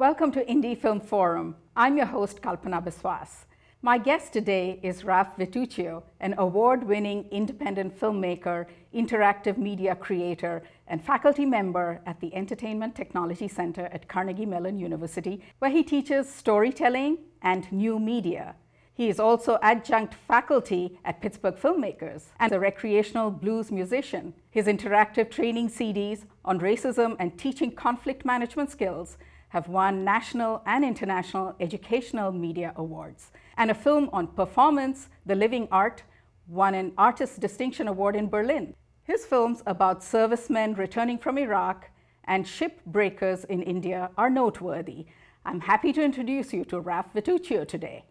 Welcome to Indie Film Forum. I'm your host, Kalpana Biswas. My guest today is Ralph Vituccio, an award-winning independent filmmaker, interactive media creator, and faculty member at the Entertainment Technology Center at Carnegie Mellon University, where he teaches storytelling and new media. He is also adjunct faculty at Pittsburgh Filmmakers and a recreational blues musician. His interactive training CDs on racism and teaching conflict management skills have won national and international educational media awards. And a film on performance, The Living Art, won an Artist Distinction Award in Berlin. His films about servicemen returning from Iraq and shipbreakers in India are noteworthy. I'm happy to introduce you to Ralph Vituccio today.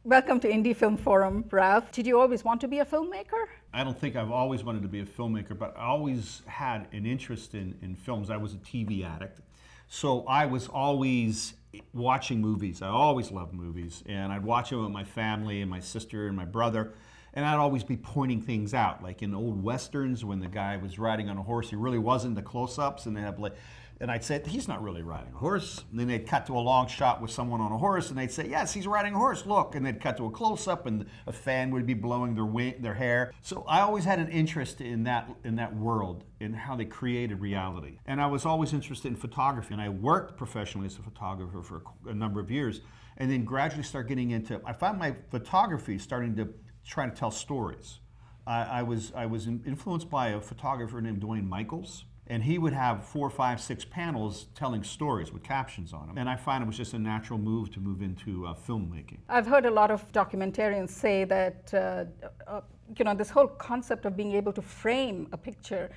Welcome to Indie Film Forum, Ralph. Did you always want to be a filmmaker? I don't think I've always wanted to be a filmmaker, but I always had an interest in films. I was a TV addict, so I was always watching movies. I always loved movies, and I'd watch them with my family and my sister and my brother, and I'd always be pointing things out, like in old westerns when the guy was riding on a horse. He really wasn't the close-ups, and they have like. And I'd say, he's not really riding a horse. And then they'd cut to a long shot with someone on a horse, and they'd say, yes, he's riding a horse, look. And they'd cut to a close-up, and a fan would be blowing their hair. So I always had an interest in that world, in how they created reality. And I was always interested in photography, and I worked professionally as a photographer for a number of years, and then gradually started getting into, I found my photography starting to try to tell stories. I was influenced by a photographer named Dwayne Michaels. And he would have 4, 5, 6 panels telling stories with captions on them. And I find it was just a natural move to move into filmmaking. I've heard a lot of documentarians say that this whole concept of being able to frame a picture,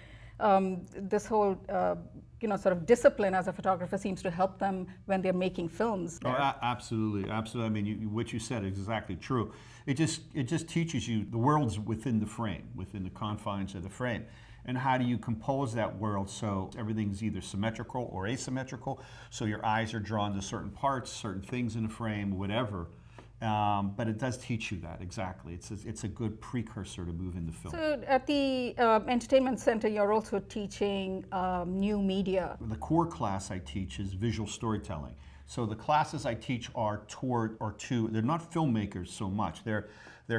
this whole sort of discipline as a photographer seems to help them when they're making films. Oh, absolutely, absolutely. I mean, what you said is exactly true. It just teaches you the world's within the frame, within the confines of the frame. And how do you compose that world so everything's either symmetrical or asymmetrical, so your eyes are drawn to certain parts, certain things in the frame, whatever. But it does teach you that, exactly. It's a good precursor to move into film. So at the Entertainment Center, you're also teaching new media. The core class I teach is visual storytelling. So the classes I teach are they're not filmmakers so much. They're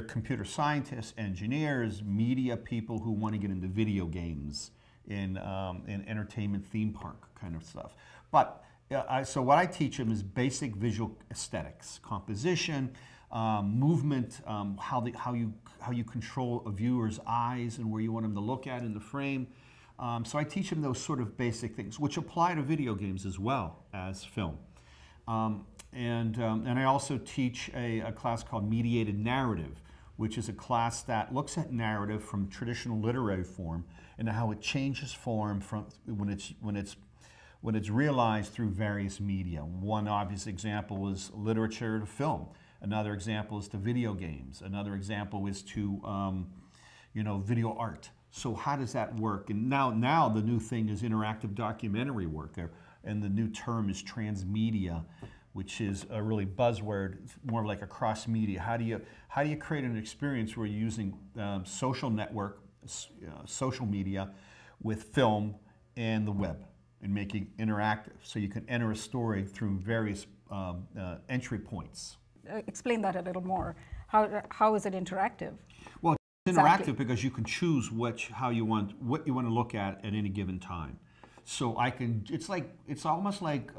computer scientists, engineers, media people who want to get into video games, in entertainment theme park kind of stuff. But so what I teach them is basic visual aesthetics, composition, movement, how you control a viewer's eyes and where you want them to look at in the frame. So I teach them those sort of basic things, which apply to video games as well as film. And I also teach a class called Mediated Narrative, which is a class that looks at narrative from traditional literary form and how it changes form from when it's realized through various media. One obvious example is literature to film. Another example is to video games. Another example is to video art. So how does that work? And now the new thing is interactive documentary work, and the new term is transmedia, which is a really buzzword, more like a cross media. How do you create an experience where you're using social network, social media, with film and the web, and making interactive, so you can enter a story through various entry points. Explain that a little more. How is it interactive? Well, it's interactive because you can choose what you want to look at any given time. So it's almost like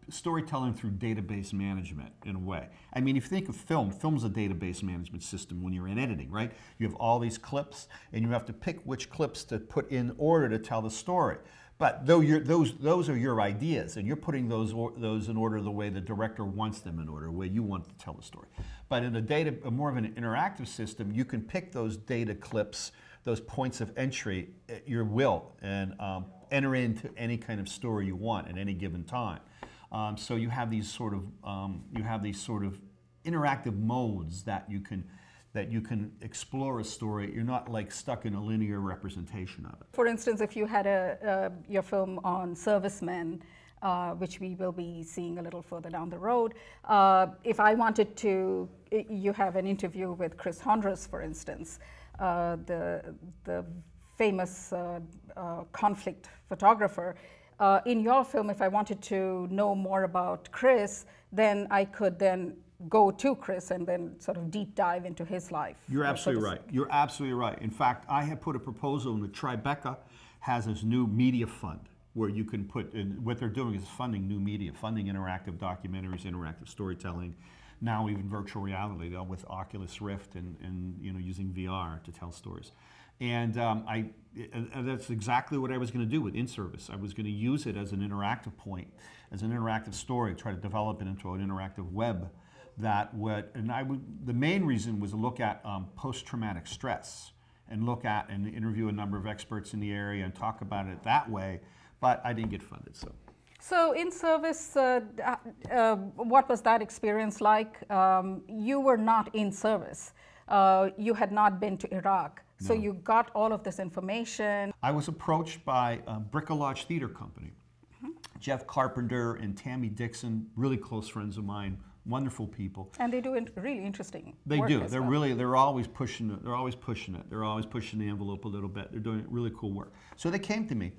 storytelling through database management in a way. I mean, if you think of film's a database management system when you're in editing, right? You have all these clips, and you have to pick which clips to put in order to tell the story. But those are your ideas, and you're putting those in order the way the director wants them in order, the way you want to tell the story. But in a more of an interactive system, you can pick those data clips, those points of entry at your will, and enter into any kind of story you want at any given time. So you have these sort of interactive modes that you can explore a story. You're not like stuck in a linear representation of it. For instance, if you had your film on servicemen, which we will be seeing a little further down the road, if I wanted to, you have an interview with Chris Hondras, for instance, the famous conflict photographer. In your film, if I wanted to know more about Chris, then I could then go to Chris and then sort of deep dive into his life. You're absolutely right. You're absolutely right. In fact, I have put a proposal in the Tribeca has this new media fund where you can put in, what they're doing is funding new media, funding interactive documentaries, interactive storytelling, now even virtual reality with Oculus Rift and using VR to tell stories. And that's exactly what I was going to do with In-Service. I was going to use it as an interactive point, as an interactive story, try to develop it into an interactive web. The main reason was to look at post-traumatic stress and look at and interview a number of experts in the area and talk about it that way, but I didn't get funded. So In-Service, what was that experience like? You were not in service. You had not been to Iraq. No. So you got all of this information. I was approached by a Bricolage Theater Company. Mm-hmm. Jeff Carpenter and Tammy Dixon, really close friends of mine, wonderful people. And they do really interesting work. They do. They're always pushing it. They're always pushing it. They're always pushing the envelope a little bit. They're doing really cool work. So they came to me,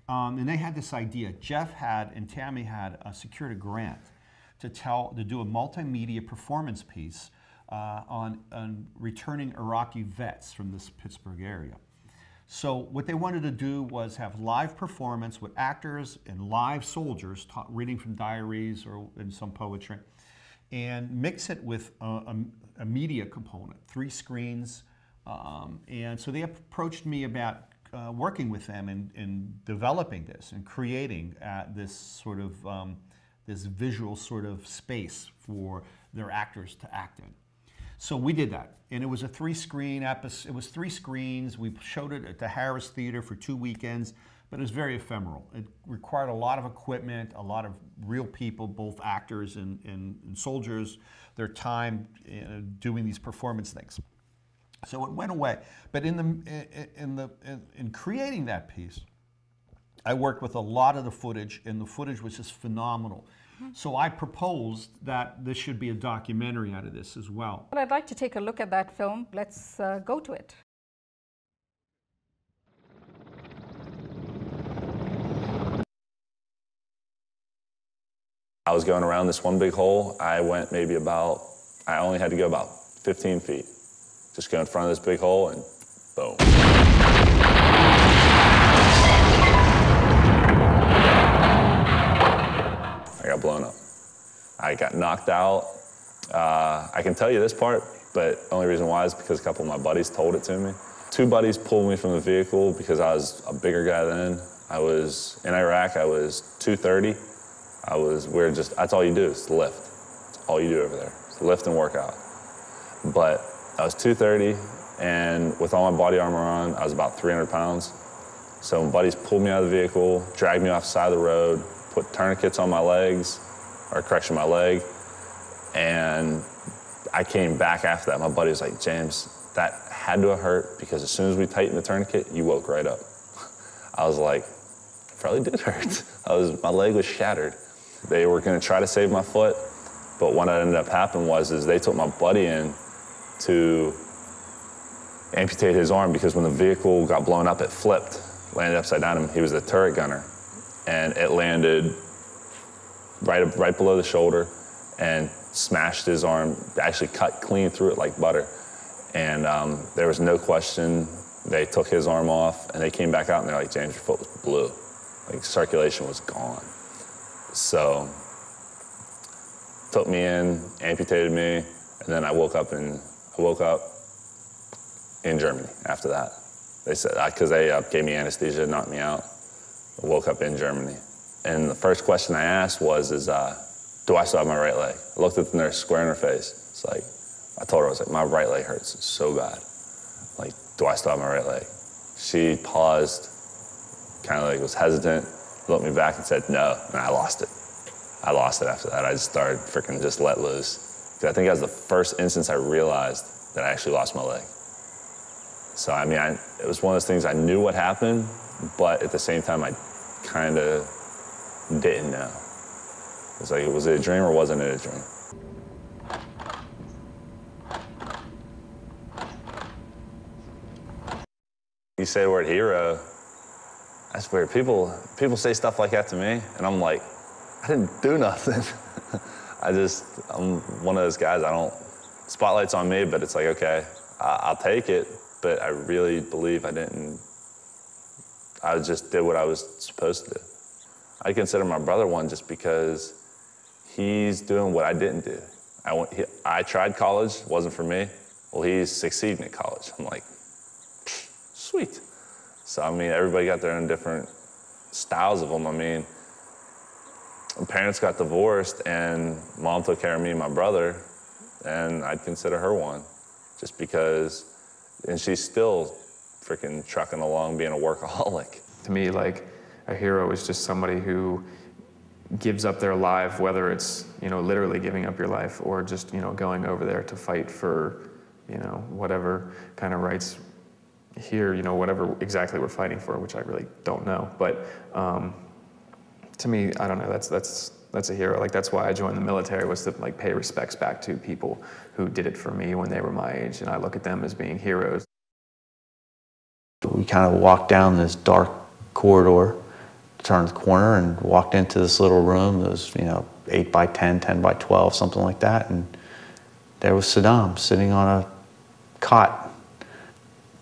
and they had this idea. Jeff and Tammy had secured a grant to do a multimedia performance piece on returning Iraqi vets from this Pittsburgh area. So what they wanted to do was have live performance with actors and live soldiers reading from diaries or in some poetry, and mix it with a media component, 3 screens. And so they approached me about working with them in developing this and creating this sort of this visual sort of space for their actors to act in. So we did that, and it was a 3-screen episode. It was 3 screens. We showed it at the Harris Theater for 2 weekends, but it was very ephemeral. It required a lot of equipment, a lot of real people, both actors and soldiers, their time doing these performance things. So it went away. But in creating that piece, I worked with a lot of the footage, and the footage was just phenomenal. So I proposed that this should be a documentary out of this as well. Well, I'd like to take a look at that film. Let's go to it. I was going around this one big hole. I only had to go about 15 feet. Just go in front of this big hole and boom. I got blown up. I got knocked out. I can tell you this part, but the only reason why is because a couple of my buddies told it to me. 2 buddies pulled me from the vehicle because I was a bigger guy then. I was in Iraq, I was 230. That's all you do is lift. That's all you do over there, is lift and work out. But I was 230, and with all my body armor on, I was about 300 pounds. So my buddies pulled me out of the vehicle, dragged me off the side of the road, put tourniquets on my legs, my leg, and I came back after that. My buddy was like, James, that had to have hurt because as soon as we tightened the tourniquet, you woke right up. I was like, it probably did hurt. My leg was shattered. They were gonna try to save my foot, but what ended up happening was they took my buddy in to amputate his arm because when the vehicle got blown up, it flipped, landed upside down. He was the turret gunner, and it landed right below the shoulder and smashed his arm, actually cut clean through it like butter. And there was no question. They took his arm off, and they came back out, and they're like, James, your foot was blue. Like, circulation was gone. So took me in, amputated me, and then I woke up in Germany after that. They said, because they gave me anesthesia, knocked me out. I woke up in Germany. And the first question I asked was, do I still have my right leg? I looked at the nurse square in her face. It's like, I told her, I was like, my right leg hurts so bad. Like, do I still have my right leg? She paused, kind of like was hesitant, looked me back and said no, and I lost it. I lost it after that. I just started freaking just let loose. Because I think that was the first instance I realized that I actually lost my leg. So, I mean, it was one of those things I knew what happened, but at the same time, I kind of didn't know. It was like, was it a dream or wasn't it a dream? You say the word hero, that's weird. People say stuff like that to me, and I'm like, I didn't do nothing. I'm one of those guys, spotlight's on me, but it's like, okay, I'll take it, but I really believe I just did what I was supposed to do. I consider my brother one just because he's doing what I didn't do. I tried college, wasn't for me. Well, he's succeeding at college. I'm like, sweet. So, I mean, everybody got their own different styles of them. I mean, my parents got divorced and mom took care of me and my brother, and I'd consider her one just because, and she's still freaking trucking along being a workaholic. To me, like, a hero is just somebody who gives up their life, whether it's, literally giving up your life or just, going over there to fight for, whatever kind of rights here, whatever exactly we're fighting for, which I really don't know. But to me, I don't know, that's a hero. Like, that's why I joined the military, was to like pay respects back to people who did it for me when they were my age, and I look at them as being heroes. We kind of walked down this dark corridor, turned the corner, and walked into this little room that was, 8 by 10, 10 by 12, something like that, and there was Saddam sitting on a cot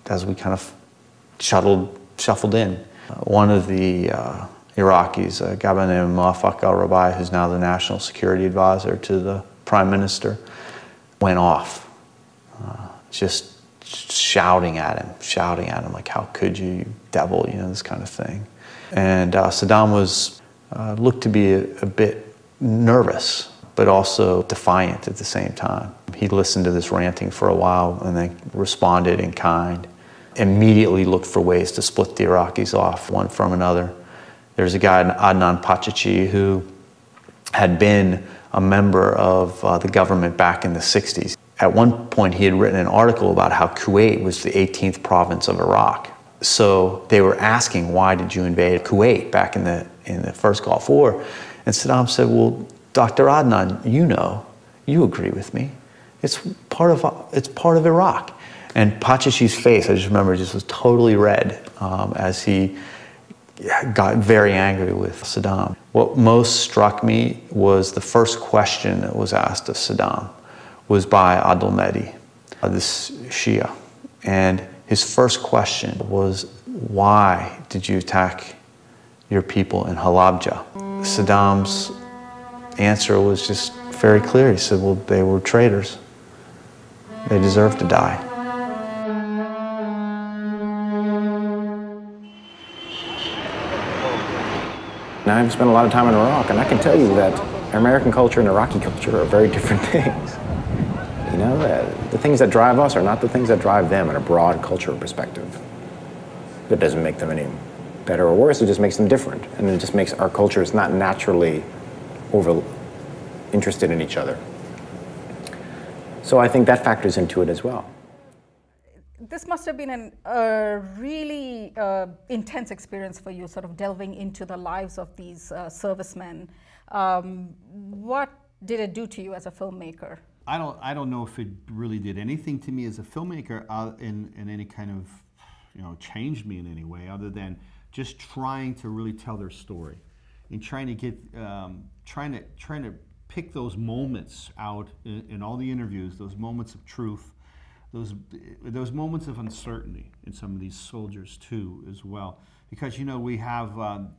as we kind of shuffled in. One of the Iraqis, a guy by the name of Muaffaq al-Rabai, who's now the national security advisor to the prime minister, went off, just shouting at him, like, how could you, you devil, this kind of thing. And Saddam looked to be a bit nervous, but also defiant at the same time. He listened to this ranting for a while and then responded in kind. Immediately looked for ways to split the Iraqis off one from another. There's a guy, Adnan Pachachi, who had been a member of the government back in the 60s. At one point, he had written an article about how Kuwait was the 18th province of Iraq. So they were asking, why did you invade Kuwait back in the first Gulf War? And Saddam said, well, Dr. Adnan, you agree with me. It's part of Iraq. And Pachachi's face, I just remember, just was totally red as he got very angry with Saddam. What most struck me was the first question that was asked of Saddam was by Adil Mehdi, this Shia. And his first question was, why did you attack your people in Halabja? Saddam's answer was just very clear. He said, well, they were traitors. They deserved to die. Now, I've spent a lot of time in Iraq, and I can tell you that American culture and Iraqi culture are very different things. The things that drive us are not the things that drive them in a broad cultural perspective. That doesn't make them any better or worse, it just makes them different. And it just makes our cultures not naturally interested in each other. So I think that factors into it as well. This must have been a really intense experience for you, sort of delving into the lives of these servicemen. What did it do to you as a filmmaker? I don't know if it really did anything to me as a filmmaker in any kind of, changed me in any way, other than just trying to really tell their story and trying to get, trying to pick those moments out in all the interviews, those moments of truth, those moments of uncertainty in some of these soldiers too, as well, because we have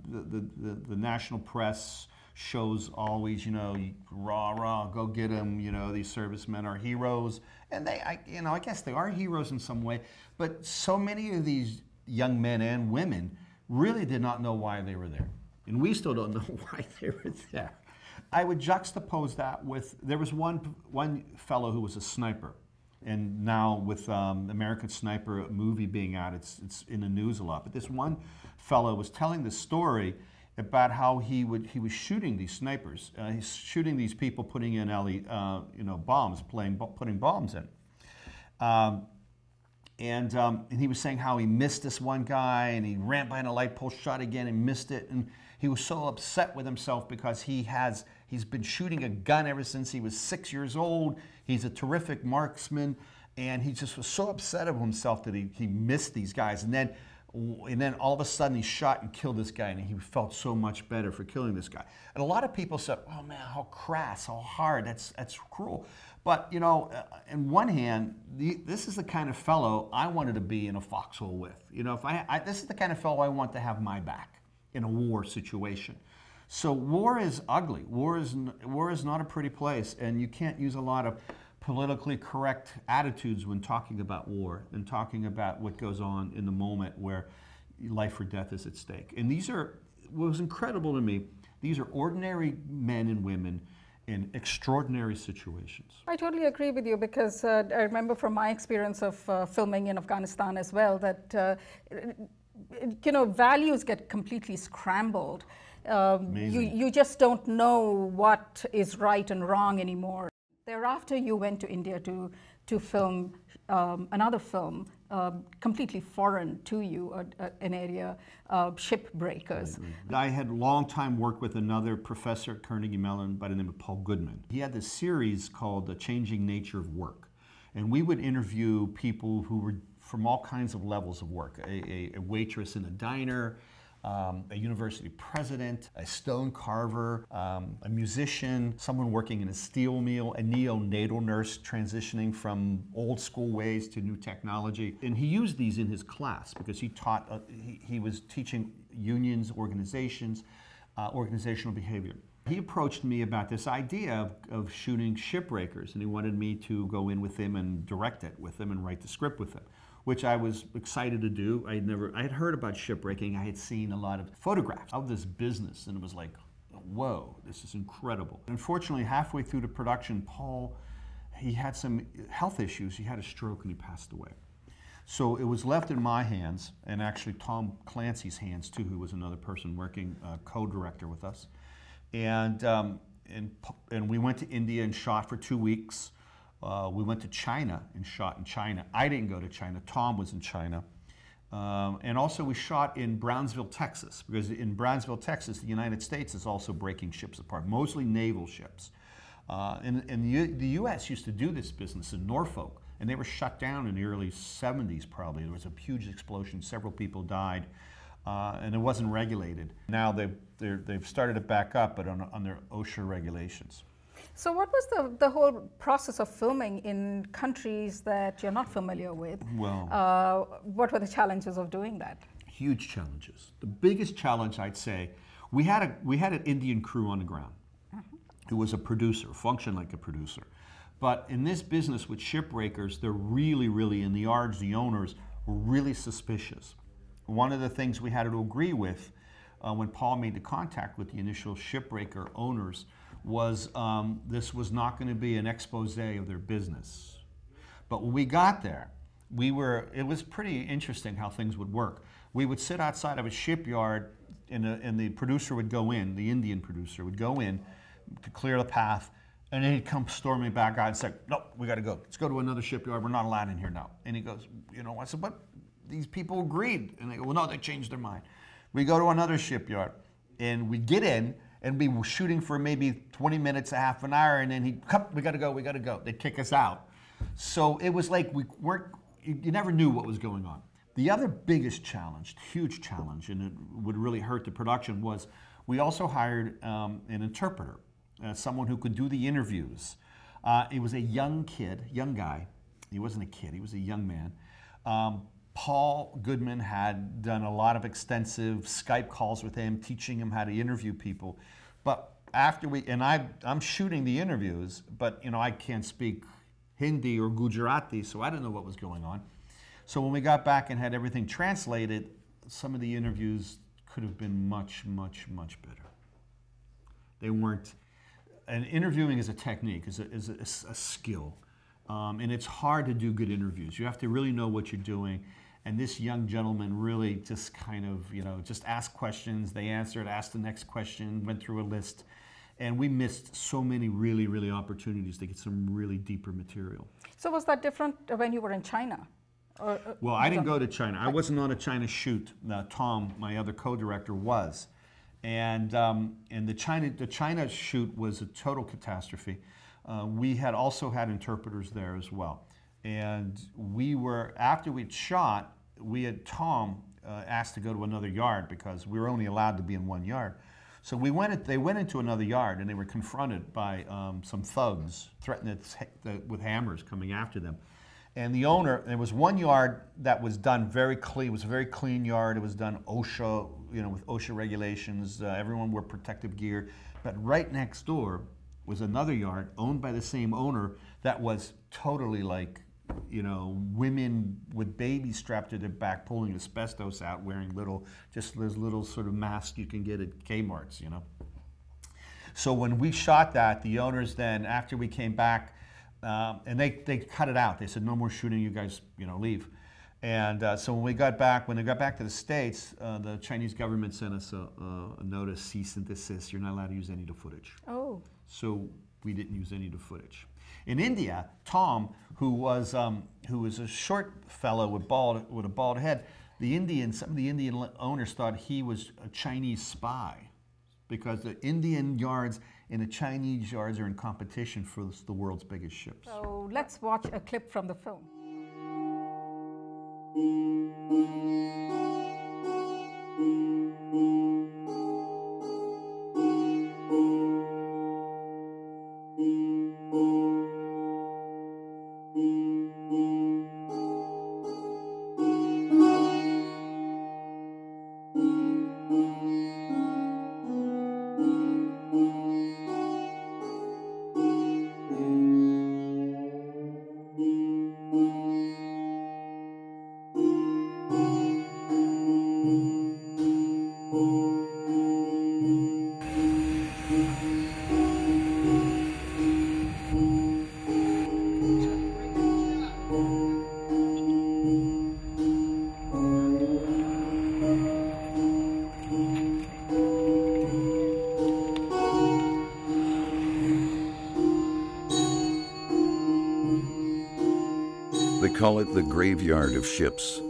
the national press shows always, you know, rah, rah, go get them, you know, these servicemen are heroes. And you know, I guess they are heroes in some way, but so many of these young men and women really did not know why they were there. And we still don't know why they were there. I would juxtapose that with, there was one fellow who was a sniper. And now with American Sniper movie being out, it's in the news a lot. But this one fellow was telling the story about how he was shooting these snipers. He's shooting these people putting in you know, bombs, putting bombs in. And he was saying how he missed this one guy, and he ran behind a light pole, shot again, and missed it. And he was so upset with himself because he's been shooting a gun ever since he was 6 years old. He's a terrific marksman, and he just was so upset of himself that he missed these guys. And then all of a sudden he shot and killed this guy, and he felt so much better for killing this guy. And a lot of people said, "Oh man, how crass, how hard, that's cruel." But you know, on one hand, this is the kind of fellow I wanted to be in a foxhole with. You know, if this is the kind of fellow I want to have my back in a war situation. So war is ugly. War is not a pretty place, and you can't use a lot of politically correct attitudes when talking about war and talking about what goes on in the moment where life or death is at stake. And what was incredible to me, these are ordinary men and women in extraordinary situations. I totally agree with you, because I remember from my experience of filming in Afghanistan as well that you know, values get completely scrambled. You just don't know what is right and wrong anymore. Thereafter, you went to India to film another film completely foreign to you, an area, Shipbreakers. I had a long time worked with another professor at Carnegie Mellon by the name of Paul Goodman. He had this series called The Changing Nature of Work. And we would interview people who were from all kinds of levels of work, a waitress in a diner, a university president, a stone carver, a musician, someone working in a steel mill, a neonatal nurse transitioning from old school ways to new technology. And he used these in his class because he taught, he was teaching unions, organizations, organizational behavior. He approached me about this idea of shooting Shipbreakers, and he wanted me to go in with him and direct it with him and write the script with him, which I was excited to do. I had heard about shipbreaking. I had seen a lot of photographs of this business, and it was like, whoa, this is incredible. Unfortunately, halfway through the production, Paul, he had some health issues. He had a stroke and he passed away. So it was left in my hands, and actually Tom Clancy's hands too, who was another person working, co-director with us. And we went to India and shot for 2 weeks. We went to China and shot in China. I didn't go to China. Tom was in China. And also we shot in Brownsville, Texas, because in Brownsville, Texas, the United States is also breaking ships apart, mostly naval ships. And the U.S. used to do this business in Norfolk, and they were shut down in the early 70s probably. There was a huge explosion. Several people died. And it wasn't regulated. Now they've started it back up, but on their OSHA regulations. So what was the whole process of filming in countries that you're not familiar with? Well, what were the challenges of doing that? Huge challenges. The biggest challenge, I'd say, we had an Indian crew on the ground who was a producer, functioned like a producer. But in this business with Shipbreakers, they're really, and the ARDs, the owners, were really suspicious. One of the things we had to agree with when Paul made the contact with the initial Shipbreaker owners was this was not going to be an expose of their business. But when we got there, it was pretty interesting how things would work. We would sit outside of a shipyard and the producer would go in, the Indian producer would go in to clear the path, and then he'd come storming back out and say, "No, we got to go. Let's go to another shipyard. We're not allowed in here now." And he goes, I said, "But these people agreed." And they go, "Well, no, they changed their mind." We go to another shipyard, and we get in, and we were shooting for maybe 20 minutes, a half an hour, and then we got to go. They kick us out. So it was like you never knew what was going on. The other biggest challenge, huge challenge, and it would really hurt the production, was we also hired an interpreter, someone who could do the interviews. It was a young guy. He wasn't a kid, he was a young man. Paul Goodman had done a lot of extensive Skype calls with him, teaching him how to interview people. But I'm shooting the interviews, but you know, I can't speak Hindi or Gujarati, so I didn't know what was going on. So when we got back and had everything translated, some of the interviews could have been much, much, much better. They weren't, and interviewing is a technique, is a skill. And it's hard to do good interviews. You have to really know what you're doing. And this young gentleman really just kind of, you know, just asked questions, they answered, asked the next question, went through a list. And we missed so many really, really opportunities to get some really deeper material. So was that different when you were in China? Well, I didn't go to China. I wasn't on a China shoot. Tom, my other co-director, was. And the China shoot was a total catastrophe. We had also had interpreters there as well. And we were, after we'd shot, we had Tom asked to go to another yard because we were only allowed to be in one yard. So they went into another yard and they were confronted by some thugs threatened with hammers coming after them. And the owner, there was one yard that was done very clean. It was a very clean yard. It was done OSHA, you know, with OSHA regulations. Everyone wore protective gear. But right next door was another yard owned by the same owner that was totally like, you know, women with babies strapped to their back pulling asbestos out, wearing just those little sort of masks you can get at Kmart's, you know. So when we shot that, the owners then, after we came back, and they cut it out. They said, no more shooting, you guys, you know, leave. And so when they got back to the States, the Chinese government sent us a notice, cease and desist. You're not allowed to use any of the footage. Oh. So we didn't use any of the footage. In India, Tom, who was a short fellow with a bald head, some of the Indian owners thought he was a Chinese spy, because the Indian yards and the Chinese yards are in competition for the world's biggest ships. So let's watch a clip from the film. They call it the graveyard of ships.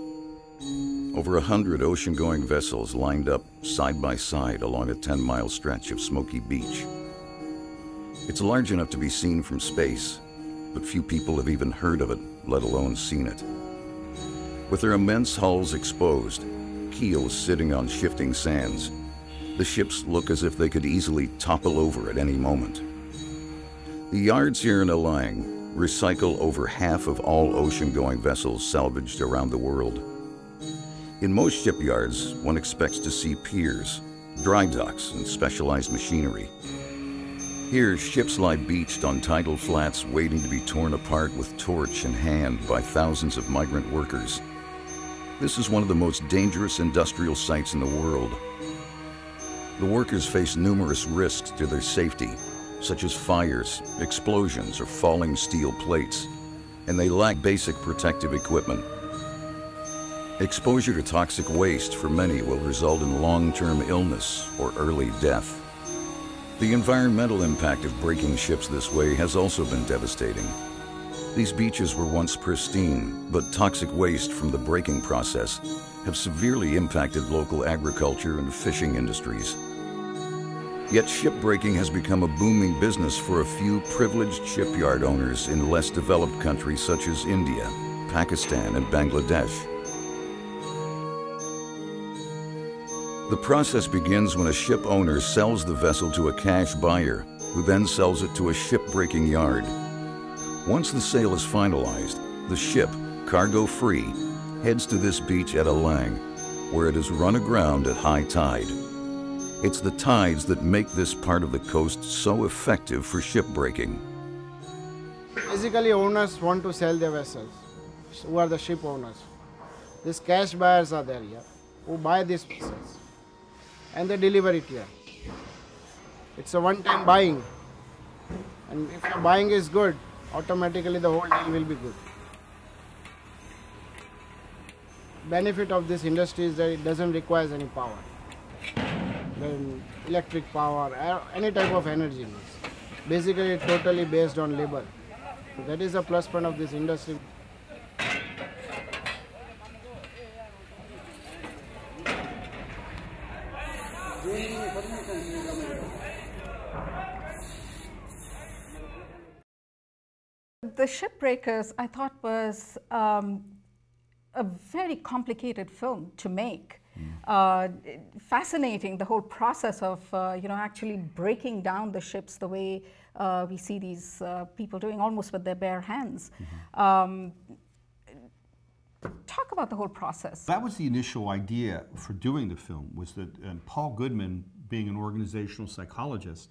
Over 100 ocean-going vessels lined up side by side along a 10-mile stretch of smoky beach. It's large enough to be seen from space, but few people have even heard of it, let alone seen it. With their immense hulls exposed, keels sitting on shifting sands, the ships look as if they could easily topple over at any moment. The yards here in Alang recycle over half of all ocean-going vessels salvaged around the world. In most shipyards, one expects to see piers, dry docks, and specialized machinery. Here, ships lie beached on tidal flats waiting to be torn apart with torch in hand by thousands of migrant workers. This is one of the most dangerous industrial sites in the world. The workers face numerous risks to their safety, such as fires, explosions, or falling steel plates, and they lack basic protective equipment. Exposure to toxic waste for many will result in long-term illness or early death. The environmental impact of breaking ships this way has also been devastating. These beaches were once pristine, but toxic waste from the breaking process have severely impacted local agriculture and fishing industries. Yet shipbreaking has become a booming business for a few privileged shipyard owners in less developed countries such as India, Pakistan, and Bangladesh. The process begins when a ship owner sells the vessel to a cash buyer, who then sells it to a shipbreaking yard. Once the sale is finalized, the ship, cargo-free, heads to this beach at Alang, where it is run aground at high tide. It's the tides that make this part of the coast so effective for shipbreaking. Basically, owners want to sell their vessels, who are the ship owners. These cash buyers are there here, who buy these vessels, and they deliver it here. It's a one-time buying, and if your buying is good, automatically the whole deal will be good. Benefit of this industry is that it doesn't require any power. Then electric power, any type of energy. Basically, it's totally based on labor. That is a plus point of this industry. The Shipbreakers, I thought, was a very complicated film to make. Fascinating, the whole process of actually breaking down the ships the way we see these people doing, almost with their bare hands. Talk about the whole process. That was the initial idea for doing the film, was that Paul Goodman, being an organizational psychologist,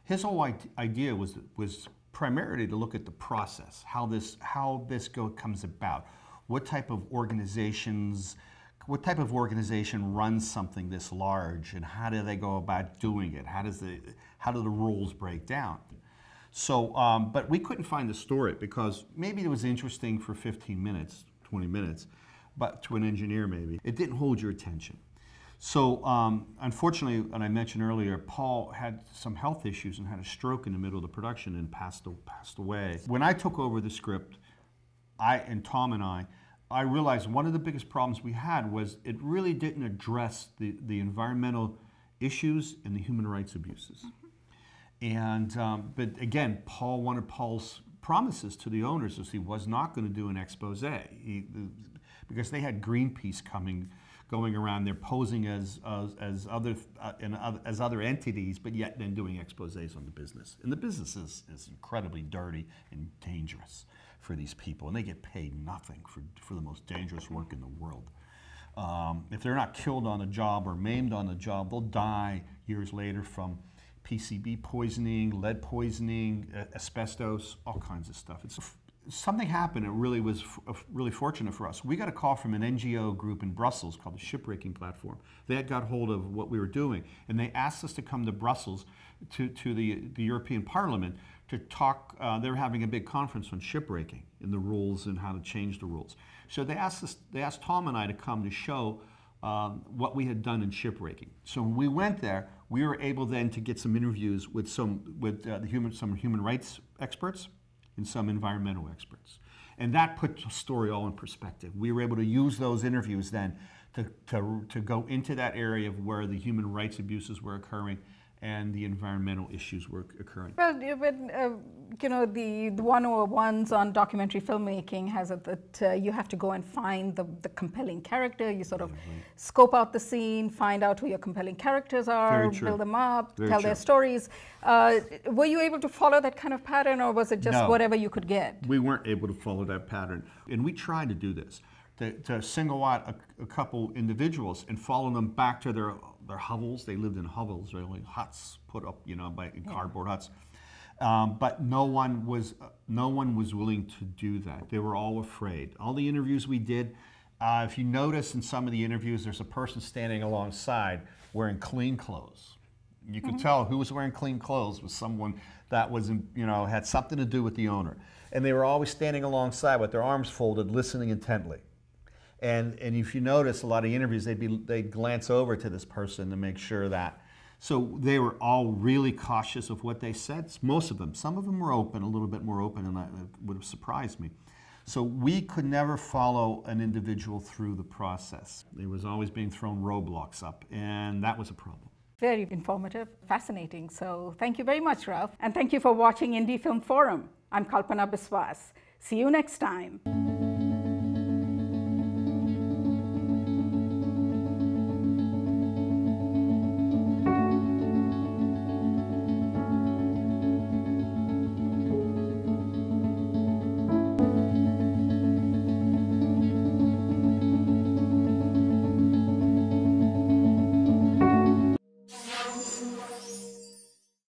his whole idea was primarily to look at the process, how this comes about, what type of organization runs something this large, and how do they go about doing it? How do the rules break down? So, but we couldn't find the story because maybe it was interesting for 15 minutes, 20 minutes, but to an engineer maybe. It didn't hold your attention. So unfortunately, and I mentioned earlier, Paul had some health issues and had a stroke in the middle of the production and passed away. When I took over the script, Tom and I realized one of the biggest problems we had was it really didn't address the environmental issues and the human rights abuses. And, but again, Paul wanted Paul's promises to the owners as he was not going to do an expose, because they had Greenpeace going around there posing as other entities, but yet then doing exposés on the business. And the business is incredibly dirty and dangerous for these people, and they get paid nothing for the most dangerous work in the world. If they're not killed on the job or maimed on the job, they'll die years later from PCB poisoning, lead poisoning, asbestos, all kinds of stuff. Something happened. It really was really fortunate for us. We got a call from an NGO group in Brussels called the Shipbreaking Platform. They had got hold of what we were doing, and they asked us to come to Brussels to the European Parliament to talk. They were having a big conference on shipbreaking and the rules and how to change the rules. So they asked Tom and I to come to show what we had done in shipbreaking. So when we went there, we were able then to get some interviews with some human rights experts and some environmental experts. And that put the story all in perspective. We were able to use those interviews then to go into that area of where the human rights abuses were occurring and the environmental issues were occurring. Well, when, the 101s on documentary filmmaking has it that you have to go and find the compelling character. You sort of scope out the scene, find out who your compelling characters are, build them up, tell their stories. Were you able to follow that kind of pattern, or was it just whatever you could get? We weren't able to follow that pattern. And we tried to do this, to single out a couple individuals and follow them back to their hovels. They lived in hovels, really huts put up, by cardboard huts. But no one was willing to do that. They were all afraid. All the interviews we did, if you notice in some of the interviews, there's a person standing alongside wearing clean clothes. You could tell who was wearing clean clothes was someone that was, had something to do with the owner. And they were always standing alongside with their arms folded, listening intently. And if you notice a lot of interviews, they'd glance over to this person to make sure that. So they were all really cautious of what they said. Most of them. Some of them were open, a little bit more open, and it would have surprised me. So we could never follow an individual through the process. There was always being thrown roadblocks up, and that was a problem. Very informative, fascinating. So thank you very much, Ralph. And thank you for watching Indie Film Forum. I'm Kalpana Biswas. See you next time.